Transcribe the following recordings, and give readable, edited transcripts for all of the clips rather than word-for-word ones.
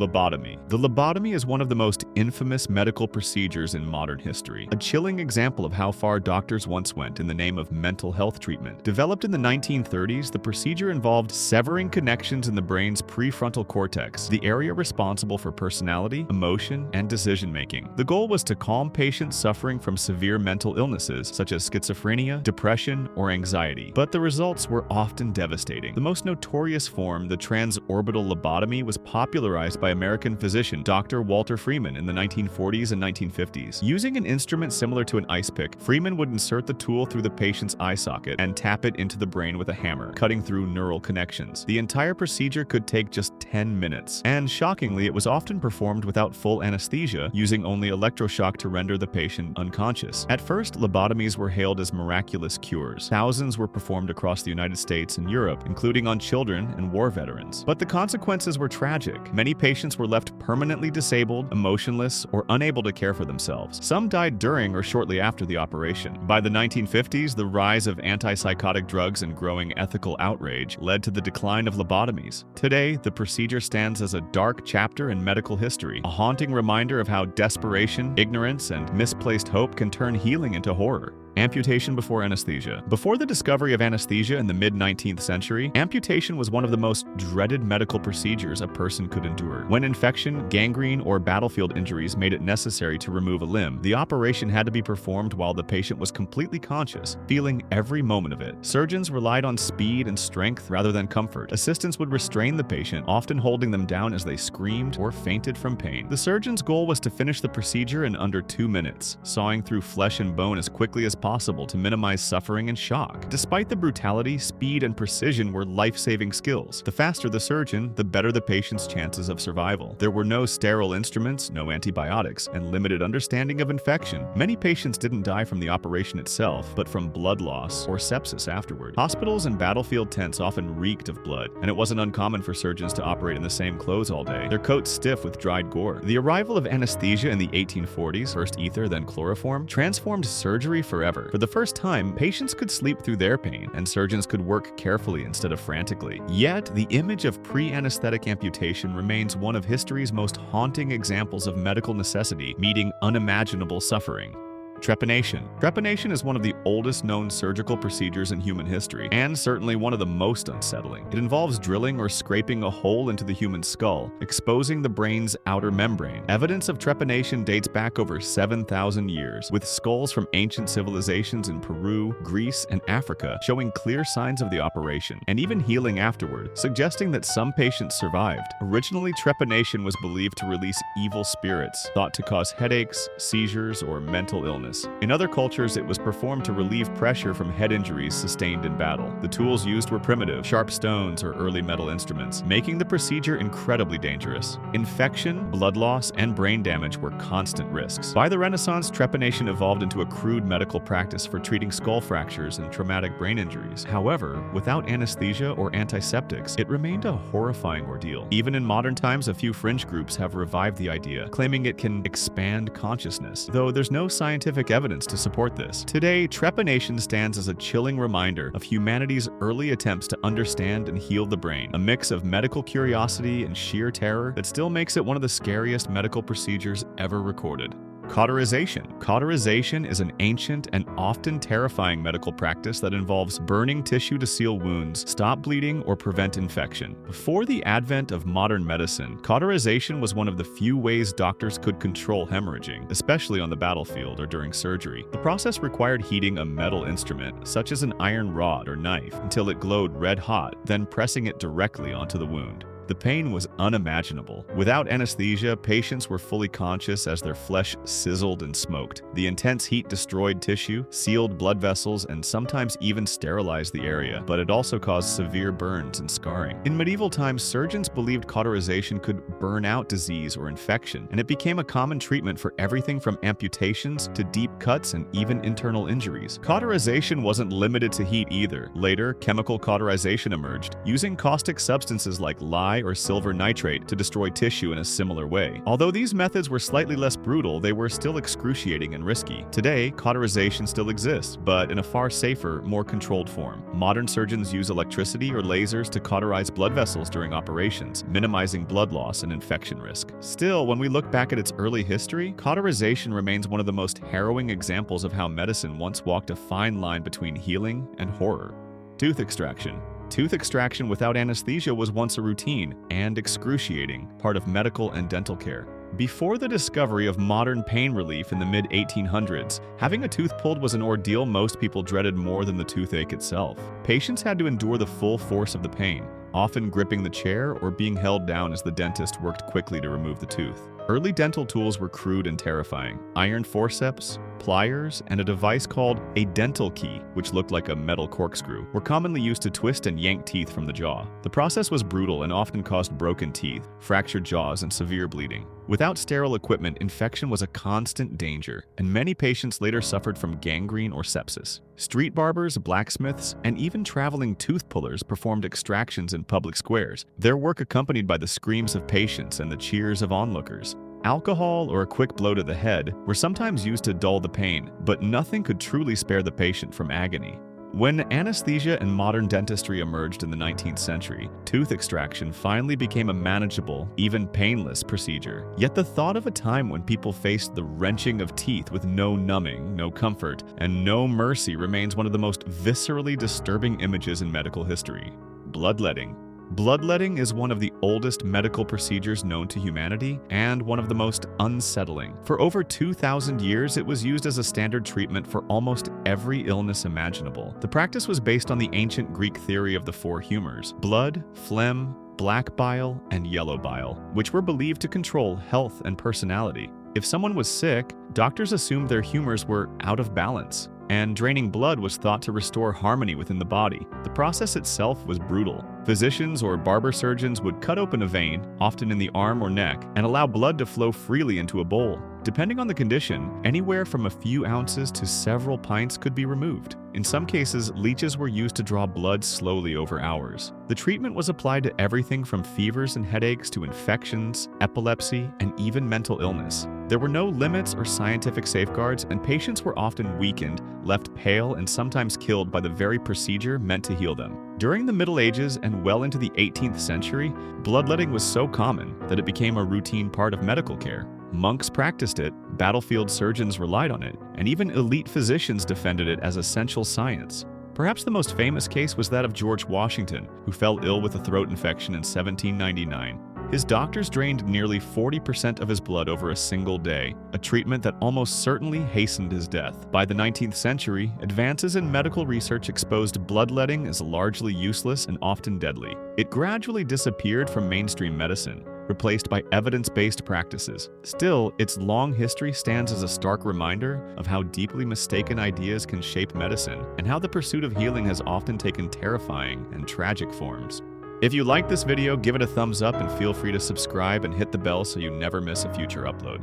Lobotomy. The lobotomy is one of the most infamous medical procedures in modern history, a chilling example of how far doctors once went in the name of mental health treatment. Developed in the 1930s, the procedure involved severing connections in the brain's prefrontal cortex, the area responsible for personality, emotion, and decision-making. The goal was to calm patients suffering from severe mental illnesses such as schizophrenia, depression, or anxiety. But the results were often devastating. The most notorious form, the transorbital lobotomy, was popularized by American physician Dr. Walter Freeman in the 1940s and 1950s. Using an instrument similar to an ice pick, Freeman would insert the tool through the patient's eye socket and tap it into the brain with a hammer, cutting through neural connections. The entire procedure could take just 10 minutes, and shockingly, it was often performed without full anesthesia, using only electroshock to render the patient unconscious. At first, lobotomies were hailed as miraculous cures. Thousands were performed across the United States and Europe, including on children and war veterans. But the consequences were tragic. Many patients were left permanently disabled, emotionless, or unable to care for themselves. Some died during or shortly after the operation. By the 1950s, the rise of antipsychotic drugs and growing ethical outrage led to the decline of lobotomies. Today, the procedure stands as a dark chapter in medical history, a haunting reminder of how desperation, ignorance, and misplaced hope can turn healing into horror. Amputation before anesthesia. Before the discovery of anesthesia in the mid-19th century, amputation was one of the most dreaded medical procedures a person could endure. When infection, gangrene, or battlefield injuries made it necessary to remove a limb, the operation had to be performed while the patient was completely conscious, feeling every moment of it. Surgeons relied on speed and strength rather than comfort. Assistants would restrain the patient, often holding them down as they screamed or fainted from pain. The surgeon's goal was to finish the procedure in under 2 minutes, sawing through flesh and bone as quickly as possible to minimize suffering and shock. Despite the brutality, speed and precision were life-saving skills. The faster the surgeon, the better the patient's chances of survival. There were no sterile instruments, no antibiotics, and limited understanding of infection. Many patients didn't die from the operation itself, but from blood loss or sepsis afterward. Hospitals and battlefield tents often reeked of blood, and it wasn't uncommon for surgeons to operate in the same clothes all day, their coats stiff with dried gore. The arrival of anesthesia in the 1840s, first ether then chloroform, transformed surgery forever. For the first time, patients could sleep through their pain, and surgeons could work carefully instead of frantically. Yet, the image of pre-anesthetic amputation remains one of history's most haunting examples of medical necessity meeting unimaginable suffering. Trepanation. Trepanation is one of the oldest known surgical procedures in human history, and certainly one of the most unsettling. It involves drilling or scraping a hole into the human skull, exposing the brain's outer membrane. Evidence of trepanation dates back over 7,000 years, with skulls from ancient civilizations in Peru, Greece, and Africa showing clear signs of the operation, and even healing afterward, suggesting that some patients survived. Originally, trepanation was believed to release evil spirits, thought to cause headaches, seizures, or mental illness. In other cultures, it was performed to relieve pressure from head injuries sustained in battle. The tools used were primitive, sharp stones or early metal instruments, making the procedure incredibly dangerous. Infection, blood loss, and brain damage were constant risks. By the Renaissance, trepanation evolved into a crude medical practice for treating skull fractures and traumatic brain injuries. However, without anesthesia or antiseptics, it remained a horrifying ordeal. Even in modern times, a few fringe groups have revived the idea, claiming it can expand consciousness, though there's no scientific evidence to support this. Today, trepanation stands as a chilling reminder of humanity's early attempts to understand and heal the brain, a mix of medical curiosity and sheer terror that still makes it one of the scariest medical procedures ever recorded. Cauterization. Cauterization is an ancient and often terrifying medical practice that involves burning tissue to seal wounds, stop bleeding, or prevent infection. Before the advent of modern medicine, cauterization was one of the few ways doctors could control hemorrhaging, especially on the battlefield or during surgery. The process required heating a metal instrument, such as an iron rod or knife, until it glowed red hot, then pressing it directly onto the wound. The pain was unimaginable. Without anesthesia, patients were fully conscious as their flesh sizzled and smoked. The intense heat destroyed tissue, sealed blood vessels, and sometimes even sterilized the area, but it also caused severe burns and scarring. In medieval times, surgeons believed cauterization could burn out disease or infection, and it became a common treatment for everything from amputations to deep cuts and even internal injuries. Cauterization wasn't limited to heat either. Later, chemical cauterization emerged, using caustic substances like lye apply or silver nitrate to destroy tissue in a similar way. Although these methods were slightly less brutal, they were still excruciating and risky. Today, cauterization still exists, but in a far safer, more controlled form. Modern surgeons use electricity or lasers to cauterize blood vessels during operations, minimizing blood loss and infection risk. Still, when we look back at its early history, cauterization remains one of the most harrowing examples of how medicine once walked a fine line between healing and horror. Tooth extraction. Tooth extraction without anesthesia was once a routine and excruciating part of medical and dental care. Before the discovery of modern pain relief in the mid-1800s, having a tooth pulled was an ordeal most people dreaded more than the toothache itself. Patients had to endure the full force of the pain, often gripping the chair or being held down as the dentist worked quickly to remove the tooth. Early dental tools were crude and terrifying. Iron forceps, pliers, and a device called a dental key, which looked like a metal corkscrew, were commonly used to twist and yank teeth from the jaw. The process was brutal and often caused broken teeth, fractured jaws, and severe bleeding. Without sterile equipment, infection was a constant danger, and many patients later suffered from gangrene or sepsis. Street barbers, blacksmiths, and even traveling tooth pullers performed extractions in public squares, their work accompanied by the screams of patients and the cheers of onlookers. Alcohol or a quick blow to the head were sometimes used to dull the pain, but nothing could truly spare the patient from agony. When anesthesia and modern dentistry emerged in the 19th century, tooth extraction finally became a manageable, even painless procedure. Yet the thought of a time when people faced the wrenching of teeth with no numbing, no comfort, and no mercy remains one of the most viscerally disturbing images in medical history. Bloodletting. Bloodletting is one of the oldest medical procedures known to humanity and one of the most unsettling. For over 2,000 years, it was used as a standard treatment for almost every illness imaginable. The practice was based on the ancient Greek theory of the four humors: blood, phlegm, black bile, and yellow bile, which were believed to control health and personality. If someone was sick, doctors assumed their humors were out of balance, and draining blood was thought to restore harmony within the body. The process itself was brutal. Physicians or barber surgeons would cut open a vein, often in the arm or neck, and allow blood to flow freely into a bowl. Depending on the condition, anywhere from a few ounces to several pints could be removed. In some cases, leeches were used to draw blood slowly over hours. The treatment was applied to everything from fevers and headaches to infections, epilepsy, and even mental illness. There were no limits or scientific safeguards, and patients were often weakened, left pale, and sometimes killed by the very procedure meant to heal them. During the Middle Ages and well into the 18th century, bloodletting was so common that it became a routine part of medical care. Monks practiced it, battlefield surgeons relied on it, and even elite physicians defended it as essential science. Perhaps the most famous case was that of George Washington, who fell ill with a throat infection in 1799. His doctors drained nearly 40% of his blood over a single day, a treatment that almost certainly hastened his death. By the 19th century, advances in medical research exposed bloodletting as largely useless and often deadly. It gradually disappeared from mainstream medicine, replaced by evidence-based practices. Still, its long history stands as a stark reminder of how deeply mistaken ideas can shape medicine, and how the pursuit of healing has often taken terrifying and tragic forms. If you liked this video, give it a thumbs up and feel free to subscribe and hit the bell so you never miss a future upload.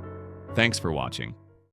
Thanks for watching.